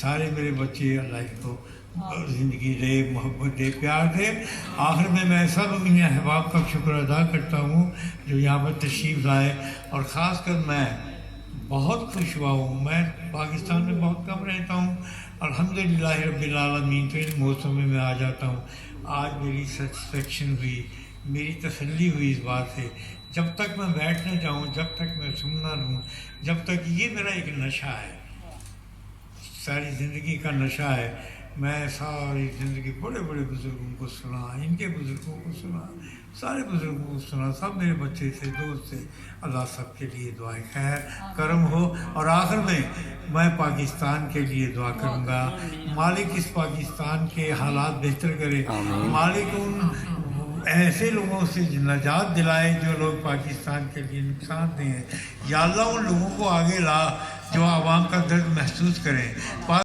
سارے میرے بچے اللہ کو زندگی دے، محبت دے، پیار دے۔ آخر میں سب اپنے احباب کا شکر ادا کرتا ہوں جو یہاں پر تشریف لائے، اور خاص کر میں بہت خوش ہوا ہوں۔ میں پاکستان میں بہت کم رہتا ہوں، الحمدللہ رب العالمین، تو ان موسم میں آ جاتا ہوں۔ آج میری سیٹسفیکشن ہوئی، میری تسلی ہوئی اس بات سے، جب تک میں بیٹھ نہ جاؤں، جب تک میں سن نہ لوں، جب تک یہ میرا ایک نشہ ہے، ساری زندگی کا نشہ ہے۔ میں ساری زندگی بڑے بڑے بزرگوں کو سنا، ان کے بزرگوں کو سنا، سارے بزرگوں کو سنا، سب میرے بچے تھے، دوست تھے۔ اللہ سب کے لیے دعائیں خیر کرم ہو۔ اور آخر میں پاکستان کے لیے دعا کروں گا، مالک اس پاکستان کے حالات بہتر کرے، مالک ان ایسے لوگوں سے نجات دلائے جو لوگ پاکستان کے لیے نقصان دہ ہیں۔ یا اللہ ان لوگوں کو آگے لا جو عوام کا درد محسوس کریں۔